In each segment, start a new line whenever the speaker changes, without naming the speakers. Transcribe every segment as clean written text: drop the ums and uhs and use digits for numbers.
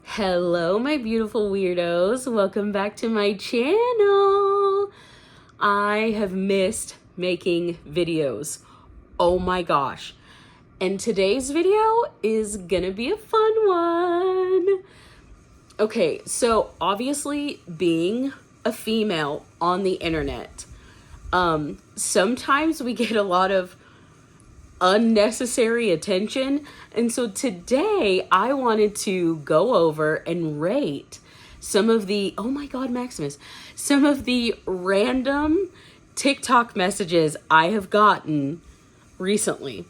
Hello, my beautiful weirdos. Welcome back to my channel. I have missed making videos. Oh my gosh. And today's video is gonna be a fun one. Okay, so obviously being a female on the internet, sometimes we get a lot of unnecessary attention. And so today I wanted to go over and rate some of the, oh my God, Maximus, some of the random TikTok messages I have gotten recently.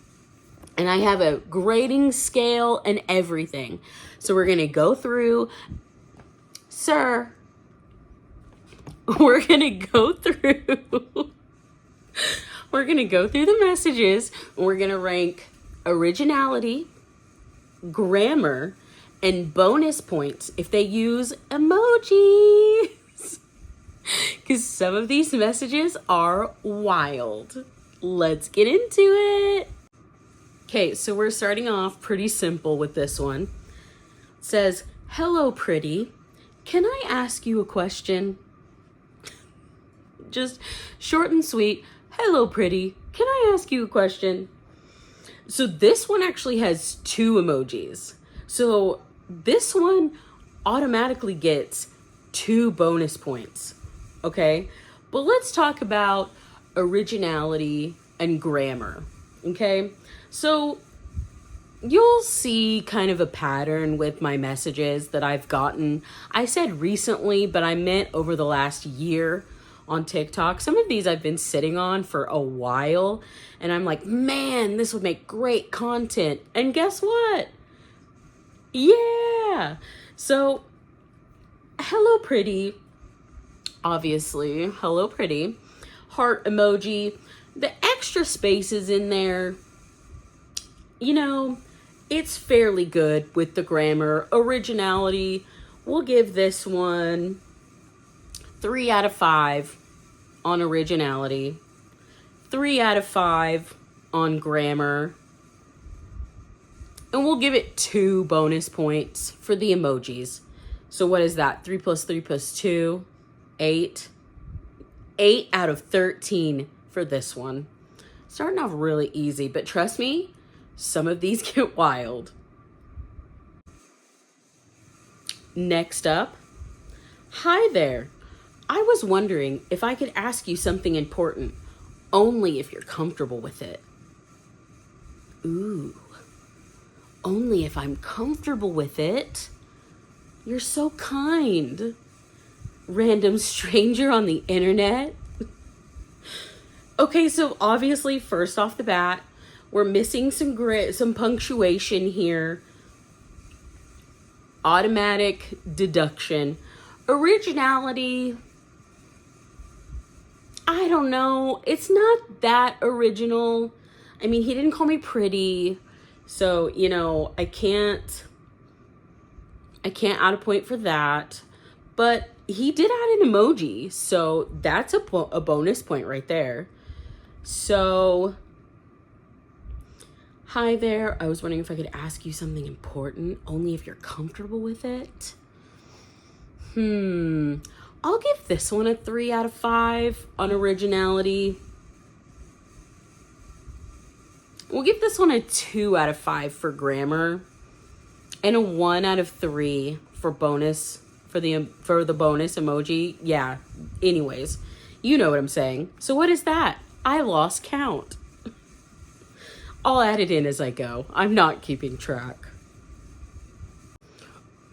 And I have a grading scale and everything. So we're going to go through, sir, we're going to go through we're going to go through the messages, and we're going to rank originality, grammar, and bonus points if they use emojis. Because some of these messages are wild. Let's get into it. Okay, so we're starting off pretty simple with this one. It says, "Hello, pretty. Can I ask you a question?" Just short and sweet. "Hello, pretty. Can I ask you a question?" So this one actually has two emojis. So this one automatically gets 2 bonus points. Okay? But let's talk about originality and grammar. Okay? So you'll see kind of a pattern with my messages that I've gotten. I said recently, but I meant over the last year on TikTok. Some of these I've been sitting on for a while, and I'm like, man, this would make great content. And guess what? Yeah. So, hello, pretty. Obviously, hello, pretty. Heart emoji. The extra spaces in there, you know, it's fairly good with the grammar. Originality, we'll give this one 3 out of 5 on originality, 3 out of 5 on grammar, and we'll give it 2 bonus points for the emojis. So what is that? 3 plus 3 plus 2, 8. 8 out of 13 for this one. Starting off really easy, but trust me, some of these get wild. Next up, "Hi there. I was wondering if I could ask you something important, only if you're comfortable with it." Ooh, only if I'm comfortable with it? You're so kind. Random stranger on the internet. Okay, so obviously, first off the bat, we're missing some punctuation here. Automatic deduction. Originality, I don't know. It's not that original. I mean, he didn't call me pretty. So, you know, I can't add a point for that. But he did add an emoji. So that's a bonus point right there. So, "Hi there. I was wondering if I could ask you something important, only if you're comfortable with it." I'll give this one a 3 out of 5 on originality. We'll give this one a 2 out of 5 for grammar, and a 1 out of 3 for bonus, for the bonus emoji. Yeah, anyways, you know what I'm saying. So what is that? I lost count. I'll add it in as I go. I'm not keeping track.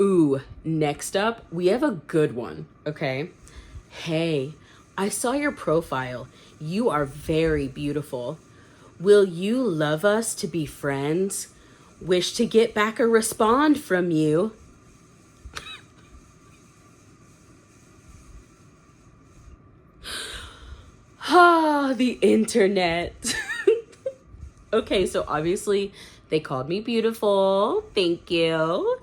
Ooh, next up, we have a good one, okay? "Hey, I saw your profile. You are very beautiful. Will you love us to be friends? Wish to get back a respond from you." Ah, the internet. Okay, so obviously they called me beautiful. Thank you.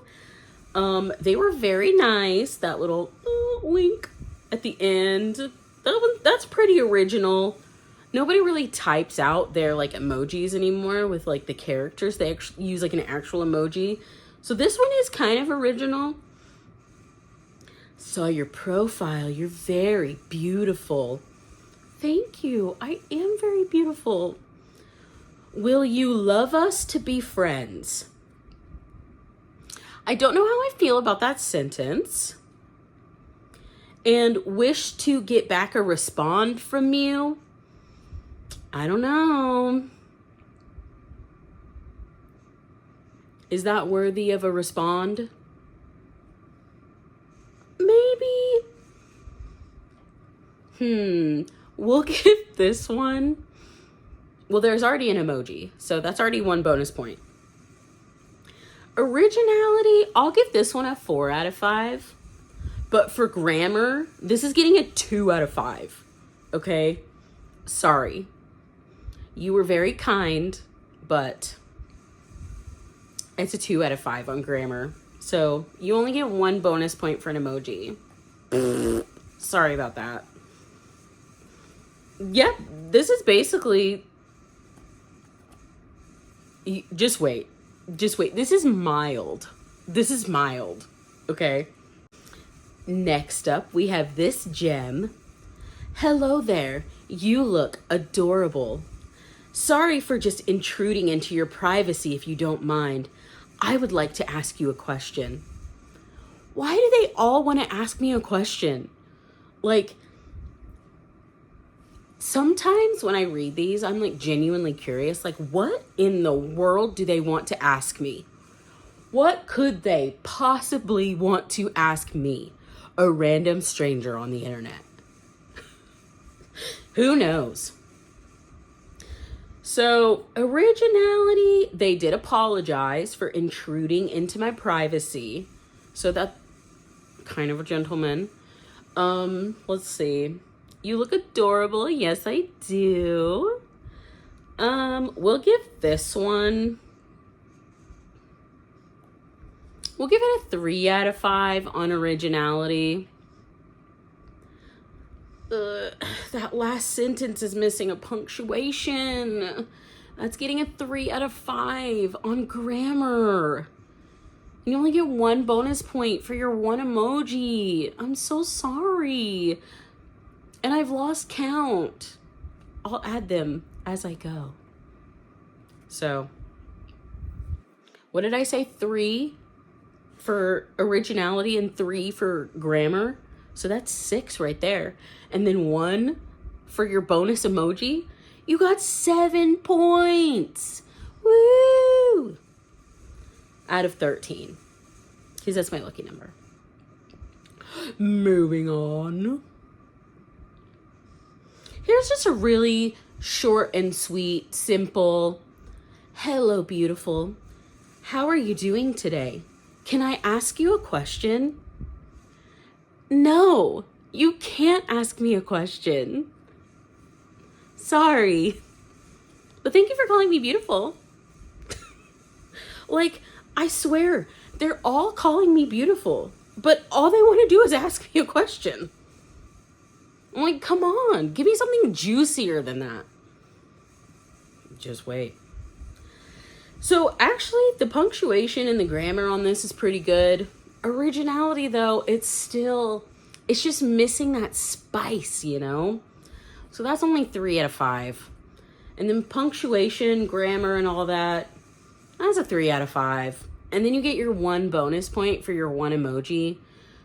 They were very nice. That little wink at the end. That's pretty original. Nobody really types out their like emojis anymore with like the characters. They actually use like an actual emoji. So this one is kind of original. Saw your profile. You're very beautiful. Thank you. I am very beautiful. Will you love us to be friends? I don't know how I feel about that sentence. And wish to get back a respond from you? I don't know. Is that worthy of a respond? Maybe. We'll give this one. Well, there's already an emoji, so that's already 1 bonus point. Originality, I'll give this one a 4 out of 5. But for grammar, this is getting a 2 out of 5. Okay? Sorry. You were very kind, but it's a 2 out of 5 on grammar. So you only get 1 bonus point for an emoji. Sorry about that. Yep, this is basically... Just wait. This is mild. Okay? Next up, we have this gem. Hello there. You look adorable. Sorry for just intruding into your privacy if you don't mind. I would like to ask you a question. Why do they all want to ask me a question? Like, sometimes when I read these, I'm like genuinely curious. Like, what in the world do they want to ask me? What could they possibly want to ask me? A random stranger on the internet. Who knows? So, Originality, they did apologize for intruding into my privacy. So that's kind of a gentleman. Let's see. You look adorable. Yes, I do. We'll give this one... We'll give it a 3 out of 5 on Originality. That last sentence is missing a punctuation. That's getting a 3 out of 5 on grammar. You only get 1 bonus point for your 1 emoji. I'm so sorry. And I've lost count. I'll add them as I go. So, what did I say? 3 for Originality and 3 for grammar. So that's 6 right there. And then 1 for your bonus emoji. You got 7 points. Woo! Out of 13. Because that's my lucky number. Moving on. Here's just a really short and sweet, simple. Hello, beautiful. How are you doing today? Can I ask you a question? No, you can't ask me a question. Sorry. But thank you for calling me beautiful. Like, I swear, they're all calling me beautiful, but all they want to do is ask me a question. I'm like, come on, give me something juicier than that. Just wait. So actually, the punctuation and the grammar on this is pretty good. Originality, though, it's just missing that spice, you know? So that's only 3 out of 5. And then punctuation, grammar, and all that, that's a 3 out of 5. And then you get your 1 bonus point for your 1 emoji.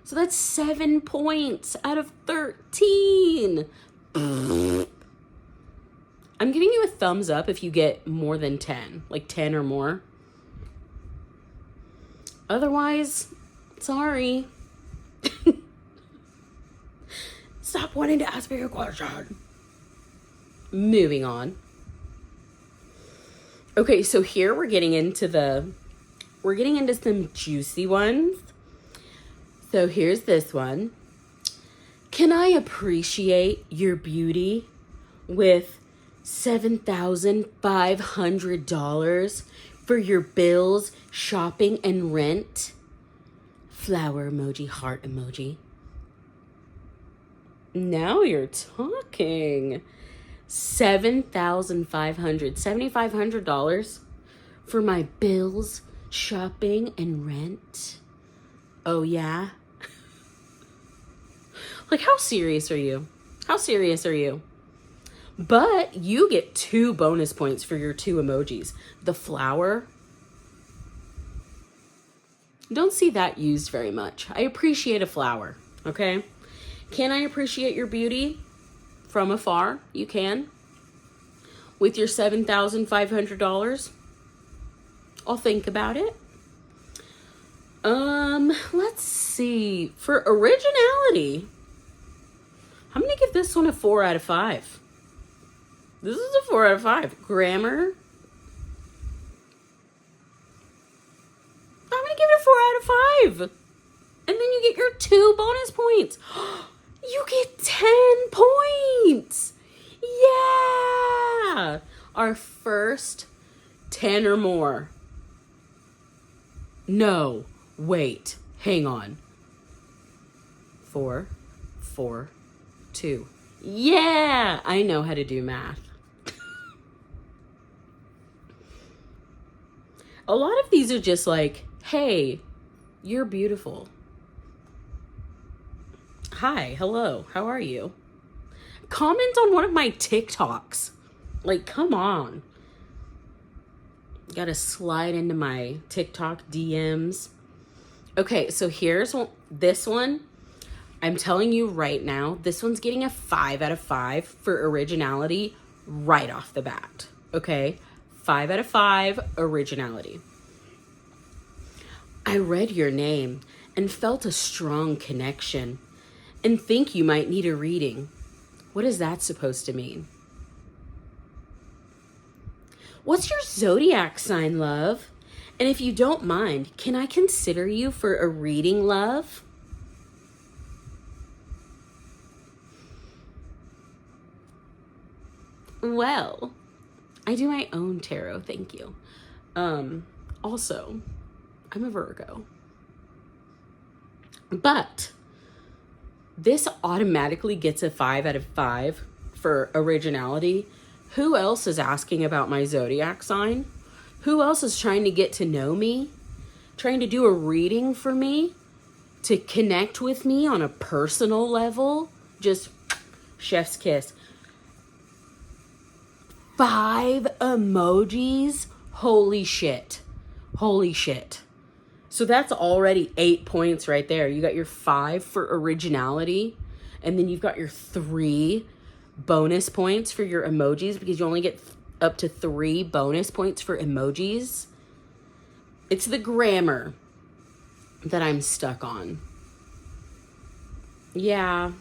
So that's 7 points out of 13. I'm giving you a thumbs up if you get more than 10, like 10 or more. Otherwise, sorry. Stop wanting to ask me a question. Moving on. Okay, so here we're getting into some juicy ones. So here's this one. Can I appreciate your beauty with $7,500 for your bills, shopping, and rent? Flower emoji, heart emoji. Now you're talking. $7,500 for my bills, shopping, and rent. Oh, yeah? Like, how serious are you? How serious are you? But you get 2 bonus points for your 2 emojis. The flower. Don't see that used very much. I appreciate a flower, okay? Can I appreciate your beauty from afar? You can. With your $7,500, I'll think about it. Let's see. For originality, I'm going to give this one a 4 out of 5. This is a 4 out of 5. Grammar, I'm going to give it a 4 out of 5. And then you get your 2 bonus points. You get 10 points. Yeah. Our first 10 or more. No, wait, hang on. 4, 4, 2. Yeah, I know how to do math. A lot of these are just like, hey, you're beautiful. Hi, hello, how are you? Comment on one of my TikToks. Like, come on. Gotta slide into my TikTok DMs. Okay, so here's this one. I'm telling you right now, this one's getting a 5 out of 5 for originality right off the bat. Okay? 5 out of 5, originality. I read your name and felt a strong connection and think you might need a reading. What is that supposed to mean? What's your zodiac sign, love? And if you don't mind, can I consider you for a reading, love? Well, I do my own tarot, thank you. Also, I'm a Virgo. But this automatically gets a 5 out of 5 for originality. Who else is asking about my zodiac sign? Who else is trying to get to know me? Trying to do a reading for me? To connect with me on a personal level? Just chef's kiss. 5 emojis? Holy shit. Holy shit. So that's already 8 points right there. You got your 5 for originality, and then you've got your 3 bonus points for your emojis because you only get up to 3 bonus points for emojis. It's the grammar that I'm stuck on. Yeah.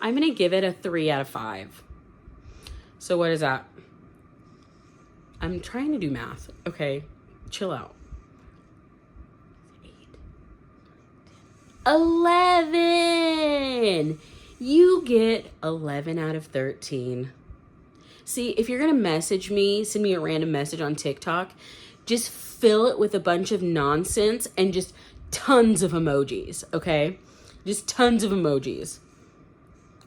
I'm going to give it a 3 out of 5. So what is that? I'm trying to do math. Okay, chill out. 11! You get 11 out of 13. See, if you're going to message me, send me a random message on TikTok, just fill it with a bunch of nonsense and just tons of emojis, okay? Just tons of emojis.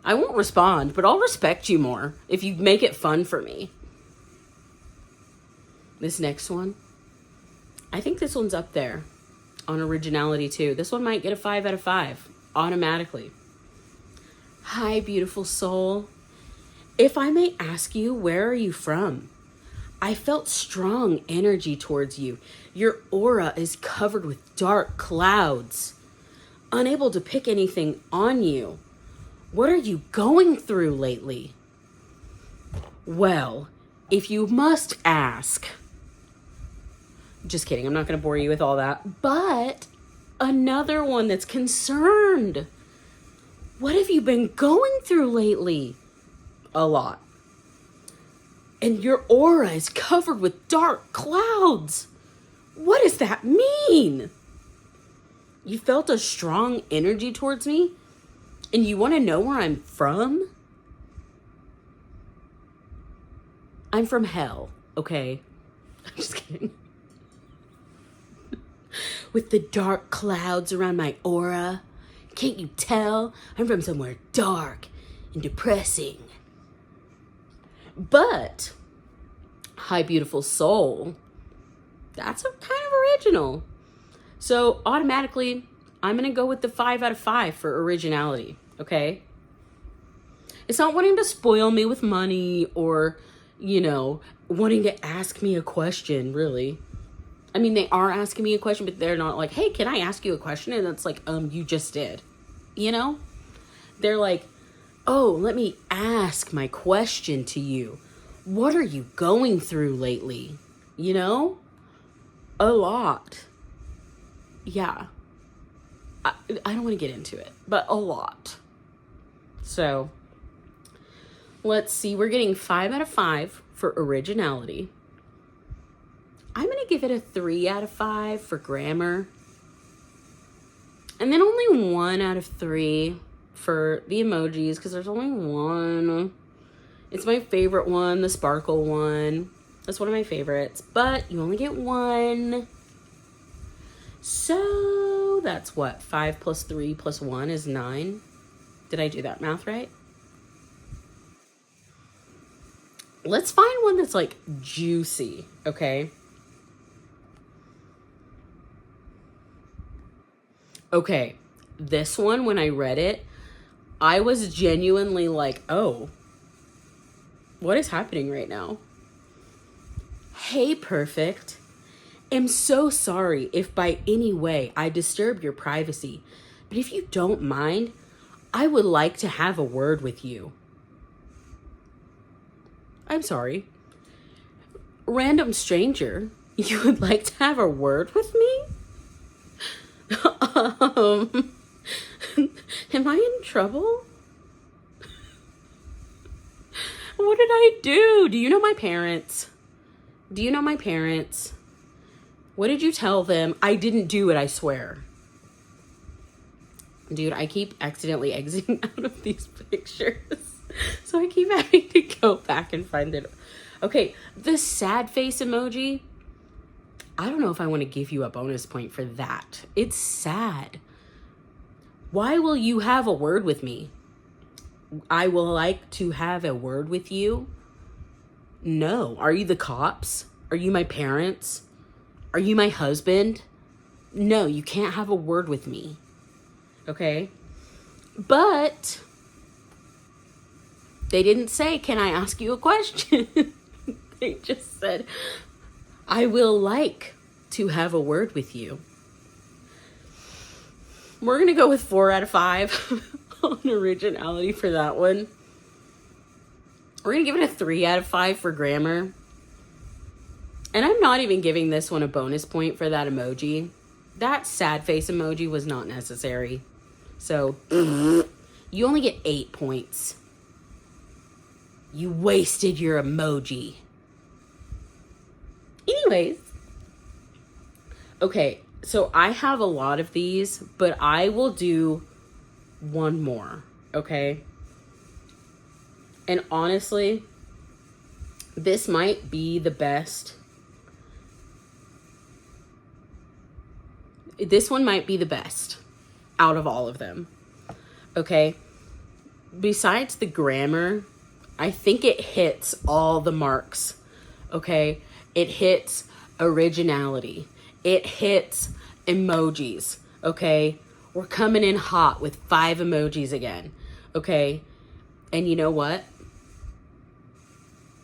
I won't respond, but I'll respect you more if you make it fun for me. This next one, I think this one's up there on originality too. This one might get a 5 out of 5 automatically. Hi, beautiful soul. If I may ask you, where are you from? I felt strong energy towards you. Your aura is covered with dark clouds. Unable to pick anything on you. What are you going through lately? Well, if you must ask. Just kidding, I'm not going to bore you with all that. But another one that's concerned. What have you been going through lately? A lot. And your aura is covered with dark clouds. What does that mean? You felt a strong energy towards me? And you want to know where I'm from? I'm from hell, okay? I'm just kidding. With the dark clouds around my aura, can't you tell? I'm from somewhere dark and depressing. But, hi, beautiful soul, that's a kind of original. So automatically, I'm going to go with the 5 out of 5 for originality, okay? It's not wanting to spoil me with money or, wanting to ask me a question, really. I mean, they are asking me a question, but they're not like, hey, can I ask you a question? And it's like, you just did. They're like, oh, let me ask my question to you. What are you going through lately? A lot. Yeah. I don't want to get into it, but a lot. So, let's see. We're getting 5 out of 5 for originality. I'm going to give it a 3 out of 5 for grammar. And then only 1 out of 3 for the emojis, because there's only one. It's my favorite one, the sparkle one. That's one of my favorites, but you only get 1. So that's what? 5 plus 3 plus 1 is 9. Did I do that math right? Let's find one that's like juicy, okay? Okay, this one, when I read it, I was genuinely like, oh, what is happening right now? Hey, perfect. Am so sorry if by any way I disturb your privacy, but if you don't mind, I would like to have a word with you. I'm sorry. Random stranger, you would like to have a word with me? Am I in trouble? What did I do? Do you know my parents? What did you tell them? I didn't do it, I swear. Dude, I keep accidentally exiting out of these pictures. So I keep having to go back and find it. Okay, the sad face emoji. I don't know if I want to give you a bonus point for that. It's sad. Why will you have a word with me? I will like to have a word with you. No. Are you the cops? Are you my parents? Are you my husband? No, you can't have a word with me. Okay? But they didn't say, can I ask you a question? They just said, I will like to have a word with you. We're going to go with 4 out of 5 on originality for that one. We're going to give it a 3 out of 5 for grammar. And I'm not even giving this one a bonus point for that emoji. That sad face emoji was not necessary. So, you only get 8 points. You wasted your emoji. Anyways. Okay, so I have a lot of these, but I will do one more, okay? And honestly, this might be the best. This one might be the best out of all of them, okay? Besides the grammar, I think it hits all the marks, okay? It hits originality. It hits emojis, okay? We're coming in hot with 5 emojis again, okay? And you know what?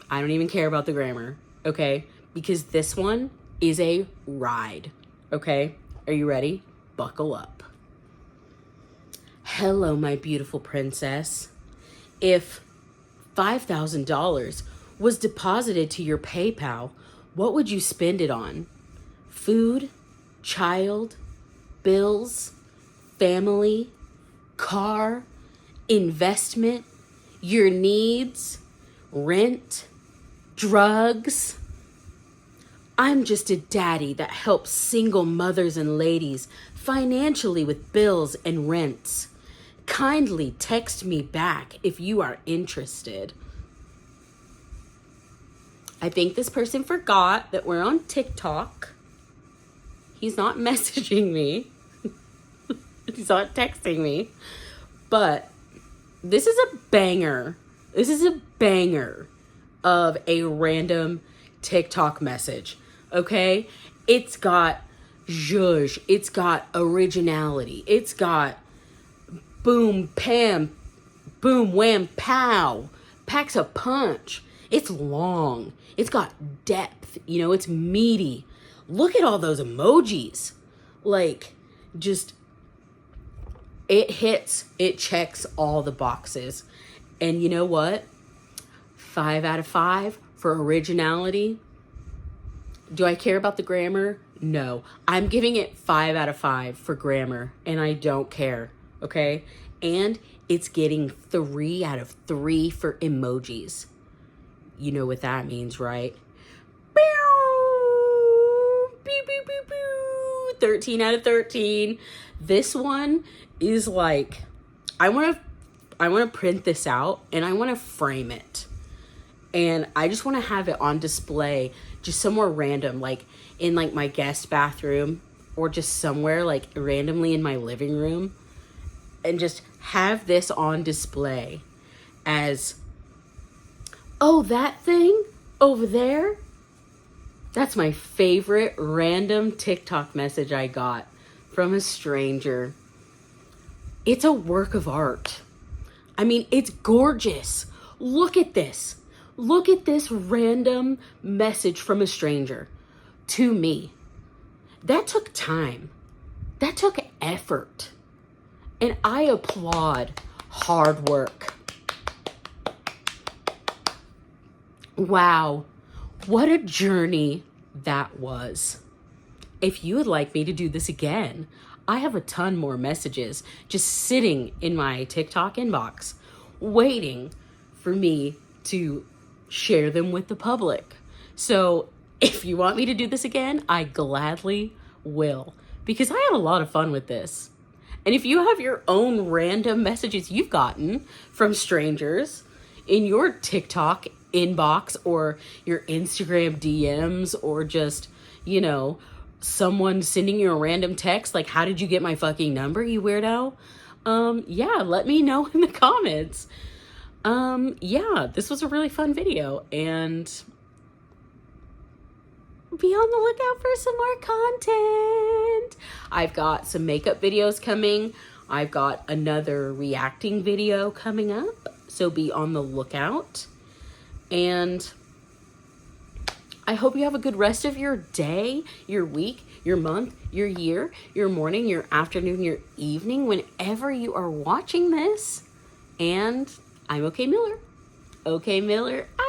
I don't even care about the grammar, okay? Because this one is a ride, okay? Are you ready? Buckle up. Hello, my beautiful princess. If $5,000 was deposited to your PayPal, what would you spend it on? Food, child, bills, family, car, investment, your needs, rent, drugs. I'm just a daddy that helps single mothers and ladies financially with bills and rents. Kindly text me back if you are interested. I think this person forgot that we're on TikTok. He's not messaging me. He's not texting me. But this is a banger. This is a banger of a random TikTok message. Okay? It's got zhuzh. It's got originality. It's got boom, pam, boom, wham, pow. Packs a punch. It's long. It's got depth. You know, it's meaty. Look at all those emojis. Like, just, it checks all the boxes. And you know what? 5 out of 5 for originality. Do I care about the grammar? No. I'm giving it 5 out of 5 for grammar, and I don't care, okay? And it's getting 3 out of 3 for emojis. You know what that means, right? 13 out of 13. This one is like, I want to print this out and I want to frame it. And I just want to have it on display just somewhere random, like in like my guest bathroom or just somewhere like randomly in my living room, and just have this on display as, oh, that thing over there? That's my favorite random TikTok message I got from a stranger. It's a work of art. I mean, it's gorgeous. Look at this. Look at this random message from a stranger to me. That took time. That took effort. And I applaud hard work. Wow. What a journey that was. If you would like me to do this again, I have a ton more messages just sitting in my TikTok inbox, waiting for me to share them with the public. So if you want me to do this again, I gladly will, because I had a lot of fun with this. And if you have your own random messages you've gotten from strangers in your TikTok inbox or your Instagram DMs, or just, you know, someone sending you a random text like, how did you get my fucking number, you weirdo? Yeah, let me know in the comments. Yeah, this was a really fun video, and be on the lookout for some more content. I've got some makeup videos coming. I've got another reacting video coming up, so be on the lookout. And I hope you have a good rest of your day, your week, your month, your year, your morning, your afternoon, your evening, whenever you are watching this. And I'm OK Miller. OK Miller out.